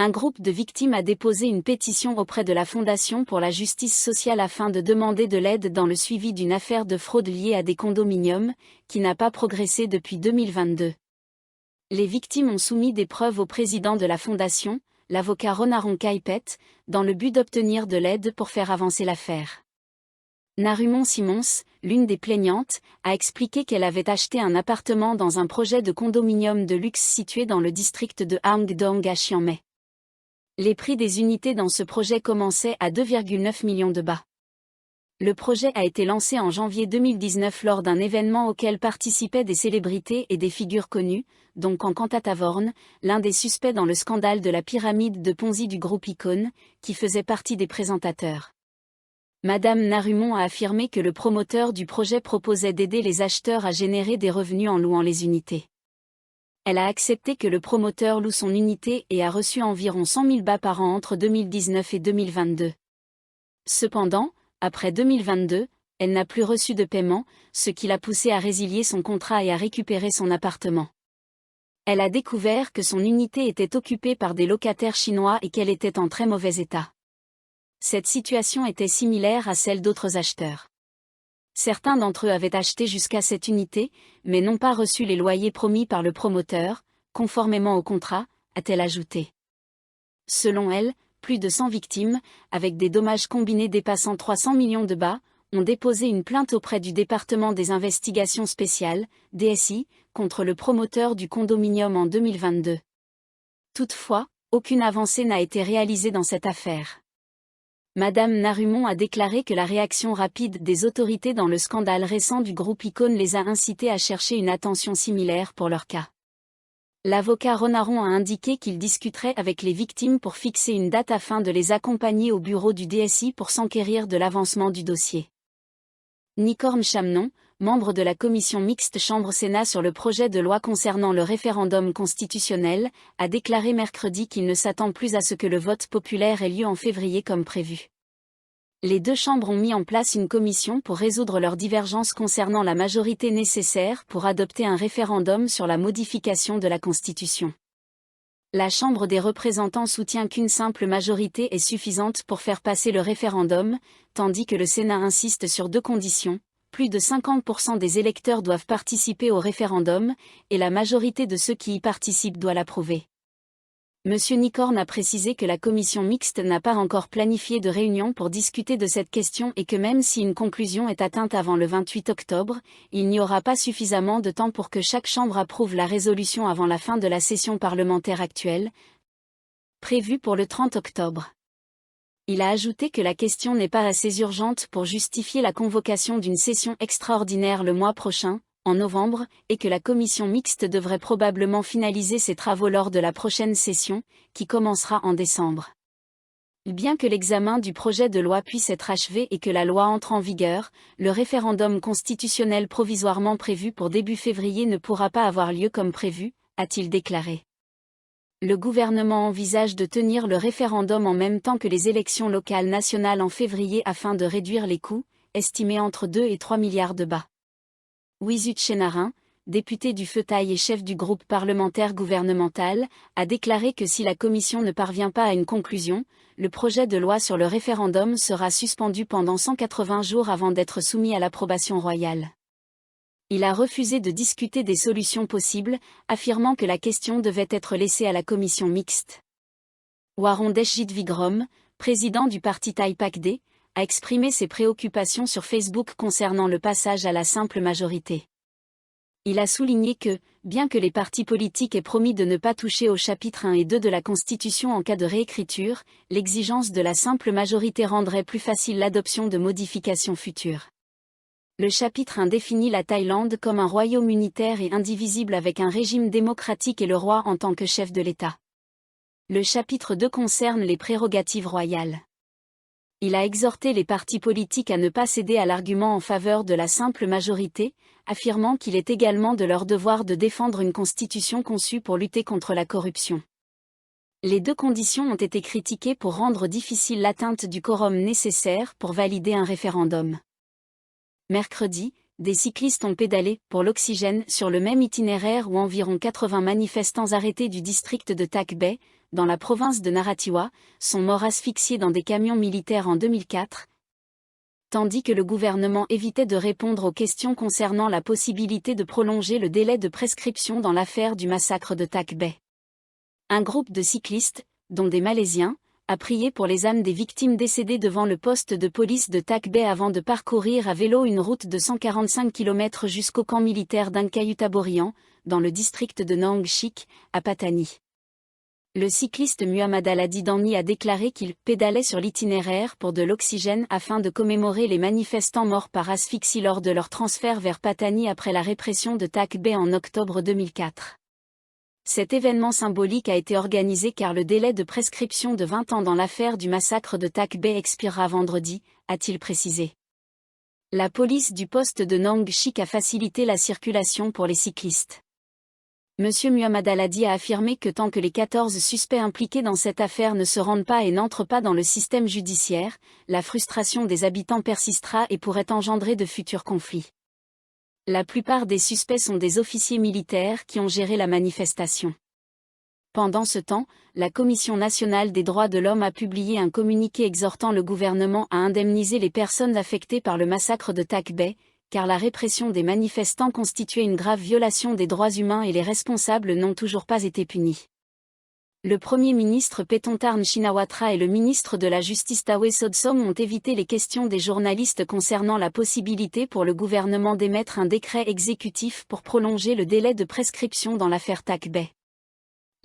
un groupe de victimes a déposé une pétition auprès de la Fondation pour la justice sociale afin de demander de l'aide dans le suivi d'une affaire de fraude liée à des condominiums, qui n'a pas progressé depuis 2022. Les victimes ont soumis des preuves au président de la Fondation, l'avocat Ronaron Caipet, dans le but d'obtenir de l'aide pour faire avancer l'affaire. Narumon Simons, l'une des plaignantes, a expliqué qu'elle avait acheté un appartement dans un projet de condominium de luxe situé dans le district de Hangdong à Chiang Mai. Les prix des unités dans ce projet commençaient à 2,9 millions de bahts. Le projet a été lancé en janvier 2019 lors d'un événement auquel participaient des célébrités et des figures connues, dont Kankan Tatavorn, l'un des suspects dans le scandale de la pyramide de Ponzi du groupe Icon, qui faisait partie des présentateurs. Madame Narumon a affirmé que le promoteur du projet proposait d'aider les acheteurs à générer des revenus en louant les unités. Elle a accepté que le promoteur loue son unité et a reçu environ 100 000 bahts par an entre 2019 et 2022. Cependant, après 2022, elle n'a plus reçu de paiement, ce qui l'a poussée à résilier son contrat et à récupérer son appartement. Elle a découvert que son unité était occupée par des locataires chinois et qu'elle était en très mauvais état. Cette situation était similaire à celle d'autres acheteurs. Certains d'entre eux avaient acheté jusqu'à cette unité, mais n'ont pas reçu les loyers promis par le promoteur, conformément au contrat, a-t-elle ajouté. Selon elle, plus de 100 victimes, avec des dommages combinés dépassant 300 millions de bahts, ont déposé une plainte auprès du département des investigations spéciales, DSI, contre le promoteur du condominium en 2022. Toutefois, aucune avancée n'a été réalisée dans cette affaire. Madame Narumon a déclaré que la réaction rapide des autorités dans le scandale récent du groupe Icon les a incités à chercher une attention similaire pour leur cas. L'avocat Ronaron a indiqué qu'il discuterait avec les victimes pour fixer une date afin de les accompagner au bureau du DSI pour s'enquérir de l'avancement du dossier. Nicorne Chamnon, membre de la commission mixte Chambre-Sénat sur le projet de loi concernant le référendum constitutionnel, a déclaré mercredi qu'il ne s'attend plus à ce que le vote populaire ait lieu en février comme prévu. Les deux chambres ont mis en place une commission pour résoudre leurs divergences concernant la majorité nécessaire pour adopter un référendum sur la modification de la Constitution. La Chambre des représentants soutient qu'une simple majorité est suffisante pour faire passer le référendum, tandis que le Sénat insiste sur deux conditions. Plus de 50% des électeurs doivent participer au référendum, et la majorité de ceux qui y participent doit l'approuver. M. Nicorne a précisé que la commission mixte n'a pas encore planifié de réunion pour discuter de cette question et que même si une conclusion est atteinte avant le 28 octobre, il n'y aura pas suffisamment de temps pour que chaque chambre approuve la résolution avant la fin de la session parlementaire actuelle, prévue pour le 30 octobre. Il a ajouté que la question n'est pas assez urgente pour justifier la convocation d'une session extraordinaire le mois prochain, en novembre, et que la commission mixte devrait probablement finaliser ses travaux lors de la prochaine session, qui commencera en décembre. Bien que l'examen du projet de loi puisse être achevé et que la loi entre en vigueur, le référendum constitutionnel provisoirement prévu pour début février ne pourra pas avoir lieu comme prévu, a-t-il déclaré. Le gouvernement envisage de tenir le référendum en même temps que les élections locales nationales en février afin de réduire les coûts, estimés entre 2 et 3 milliards de bahts. Wizut Chenarin, député du Feutail et chef du groupe parlementaire gouvernemental, a déclaré que si la commission ne parvient pas à une conclusion, le projet de loi sur le référendum sera suspendu pendant 180 jours avant d'être soumis à l'approbation royale. Il a refusé de discuter des solutions possibles, affirmant que la question devait être laissée à la commission mixte. Warron Deshjit Vigrom, président du parti Thai Pakde, a exprimé ses préoccupations sur Facebook concernant le passage à la simple majorité. Il a souligné que, bien que les partis politiques aient promis de ne pas toucher au chapitre 1 et 2 de la Constitution en cas de réécriture, l'exigence de la simple majorité rendrait plus facile l'adoption de modifications futures. Le chapitre 1 définit la Thaïlande comme un royaume unitaire et indivisible avec un régime démocratique et le roi en tant que chef de l'État. Le chapitre 2 concerne les prérogatives royales. Il a exhorté les partis politiques à ne pas céder à l'argument en faveur de la simple majorité, affirmant qu'il est également de leur devoir de défendre une constitution conçue pour lutter contre la corruption. Les deux conditions ont été critiquées pour rendre difficile l'atteinte du quorum nécessaire pour valider un référendum. Mercredi, des cyclistes ont pédalé pour l'oxygène sur le même itinéraire où environ 80 manifestants arrêtés du district de Tak Bay, dans la province de Narathiwat, sont morts asphyxiés dans des camions militaires en 2004, tandis que le gouvernement évitait de répondre aux questions concernant la possibilité de prolonger le délai de prescription dans l'affaire du massacre de Tak Bay. Un groupe de cyclistes, dont des Malaisiens, a prié pour les âmes des victimes décédées devant le poste de police de Tak Bay avant de parcourir à vélo une route de 145 km jusqu'au camp militaire d'Angkayutaborian, dans le district de Nang Chik, à Patani. Le cycliste Muhammad Aladi Dani a déclaré qu'il pédalait sur l'itinéraire pour de l'oxygène afin de commémorer les manifestants morts par asphyxie lors de leur transfert vers Patani après la répression de Tak Bay en octobre 2004. Cet événement symbolique a été organisé car le délai de prescription de 20 ans dans l'affaire du massacre de Tak Bay expirera vendredi, a-t-il précisé. La police du poste de Nang Chik a facilité la circulation pour les cyclistes. Monsieur Muhammad Aladi a affirmé que tant que les 14 suspects impliqués dans cette affaire ne se rendent pas et n'entrent pas dans le système judiciaire, la frustration des habitants persistera et pourrait engendrer de futurs conflits. La plupart des suspects sont des officiers militaires qui ont géré la manifestation. Pendant ce temps, la Commission nationale des droits de l'homme a publié un communiqué exhortant le gouvernement à indemniser les personnes affectées par le massacre de Tak Bay, car la répression des manifestants constituait une grave violation des droits humains et les responsables n'ont toujours pas été punis. Le Premier ministre Paetongtarn Shinawatra et le ministre de la Justice Tawe Sodsom ont évité les questions des journalistes concernant la possibilité pour le gouvernement d'émettre un décret exécutif pour prolonger le délai de prescription dans l'affaire Tak Bay.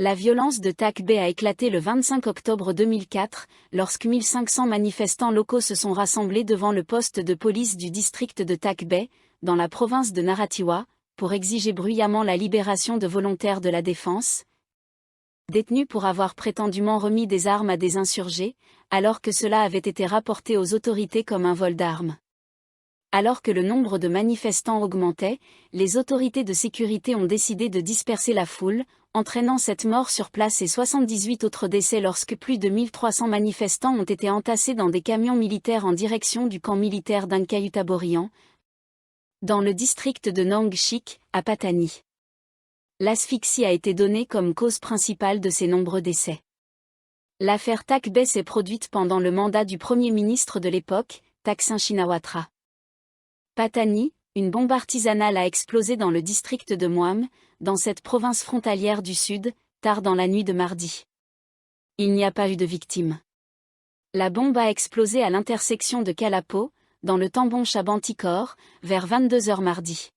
La violence de Tak Bay a éclaté le 25 octobre 2004, lorsque 1500 manifestants locaux se sont rassemblés devant le poste de police du district de Tak Bay, dans la province de Narathiwat, pour exiger bruyamment la libération de volontaires de la défense, détenus pour avoir prétendument remis des armes à des insurgés, alors que cela avait été rapporté aux autorités comme un vol d'armes. Alors que le nombre de manifestants augmentait, les autorités de sécurité ont décidé de disperser la foule, entraînant cette mort sur place et 78 autres décès lorsque plus de 1300 manifestants ont été entassés dans des camions militaires en direction du camp militaire d'Angkayutaborian, dans le district de Nang Chik, à Patani. L'asphyxie a été donnée comme cause principale de ces nombreux décès. L'affaire Tak Bay s'est produite pendant le mandat du Premier ministre de l'époque, Thaksin Shinawatra. Patani, une bombe artisanale a explosé dans le district de Muam, dans cette province frontalière du sud, tard dans la nuit de mardi. Il n'y a pas eu de victimes. La bombe a explosé à l'intersection de Kalapo, dans le Tambon Chabantikor, vers 22h mardi.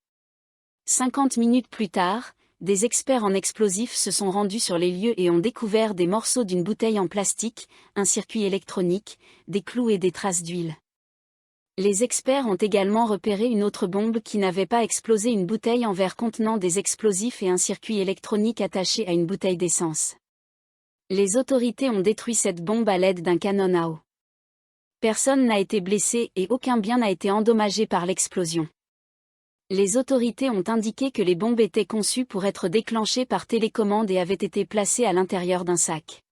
50 minutes plus tard, des experts en explosifs se sont rendus sur les lieux et ont découvert des morceaux d'une bouteille en plastique, un circuit électronique, des clous et des traces d'huile. Les experts ont également repéré une autre bombe qui n'avait pas explosé, une bouteille en verre contenant des explosifs et un circuit électronique attaché à une bouteille d'essence. Les autorités ont détruit cette bombe à l'aide d'un canon à eau. Personne n'a été blessé et aucun bien n'a été endommagé par l'explosion. Les autorités ont indiqué que les bombes étaient conçues pour être déclenchées par télécommande et avaient été placées à l'intérieur d'un sac.